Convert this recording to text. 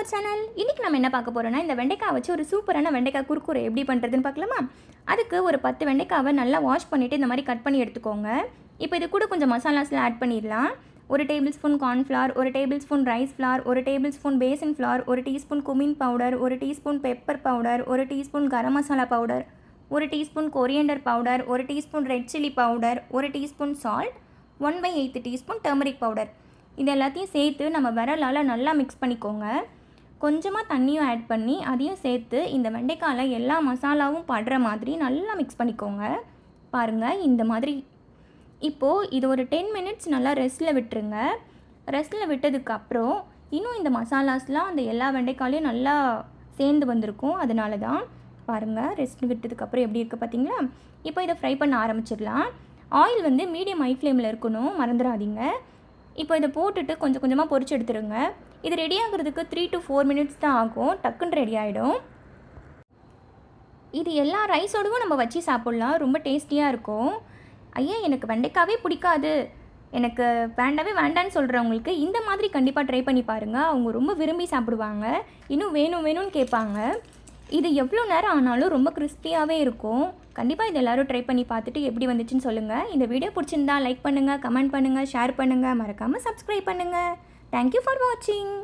Our channel. இன்றைக்கி நம்ம என்ன பார்க்க போகிறோன்னா, இந்த வெண்டைக்காய் வச்சு ஒரு சூப்பரான வெண்டைக்காய் குறுக்குறை எப்படி பண்ணுறதுன்னு பார்க்கலாமா? அதுக்கு ஒரு 10 வெண்டைக்காவை நல்லா வாஷ் பண்ணிவிட்டு இந்த மாதிரி கட் பண்ணி எடுத்துக்கோங்க. இப்போ இது கூட கொஞ்சம் மசாலாஸ்லாம் ஆட் பண்ணிடலாம். 1 tablespoon cornflour, 1 tablespoon rice flour, 1 tablespoon besan flour, 1 teaspoon cumin powder, 1 teaspoon pepper powder, 1 teaspoon garam masala powder, 1 teaspoon coriander powder, 1 teaspoon red chilli powder, 1 teaspoon salt, 1/8 teaspoon turmeric powder. இது எல்லாத்தையும் சேர்த்து நம்ம விரலால் நல்லா mix பண்ணிக்கோங்க. கொஞ்சமாக தண்ணியும் add பண்ணி அதையும் சேர்த்து இந்த வெண்டைக்காயில் எல்லா மசாலாவும் படுற மாதிரி நல்லா மிக்ஸ் பண்ணிக்கோங்க. பாருங்கள், இந்த மாதிரி. இப்போது இது ஒரு 10 மினிட்ஸ் நல்லா ரெஸ்ட்டில் விட்டுருங்க. ரெஸ்ட்டில் விட்டதுக்கப்புறம் இன்னும் இந்த மசாலாஸ்லாம் அந்த எல்லா வெண்டைக்காயிலையும் நல்லா சேர்ந்து வந்திருக்கும். அதனால தான் பாருங்கள், ரெஸ்ட் விட்டதுக்கப்புறம் எப்படி இருக்குது பார்த்தீங்களா? இப்போ இதை ஃப்ரை பண்ண ஆரம்பிச்சிடலாம். ஆயில் வந்து மீடியம் ஹை ஃப்ளேமில் இருக்கணும், மறந்துடாதீங்க. இப்போ இதை போட்டுட்டு கொஞ்சம் கொஞ்சமாக பொரிச்சு எடுத்துருங்க. இது ரெடி ஆகிறதுக்கு 3 to 4 மினிட்ஸ் தான் ஆகும். டக்குன்னு ரெடி ஆகிடும். இது எல்லா ரைஸோடவும் நம்ம வச்சு சாப்பிட்லாம். ரொம்ப டேஸ்டியாக இருக்கும். ஐயா, எனக்கு வெண்டைக்காவே பிடிக்காது, எனக்கு வேண்டாவே வேண்டான்னு சொல்கிறவங்களுக்கு இந்த மாதிரி கண்டிப்பாக ட்ரை பண்ணி பாருங்கள். அவங்க ரொம்ப விரும்பி சாப்பிடுவாங்க. இன்னும் வேணும் வேணும்னு கேட்பாங்க. இது எவ்வளோ நேரம் ஆனாலும் ரொம்ப கிறிஸ்பியாகவே இருக்கும். கண்டிப்பாக இது எல்லோரும் ட்ரை பண்ணி பார்த்துட்டு எப்படி வந்துச்சுன்னு சொல்லுங்கள். இந்த வீடியோ பிடிச்சிருந்தா லைக் பண்ணுங்கள், கமெண்ட் பண்ணுங்கள், ஷேர் பண்ணுங்கள், மறக்காமல் சப்ஸ்கிரைப் பண்ணுங்கள். தேங்க்யூ ஃபார் வாட்சிங்.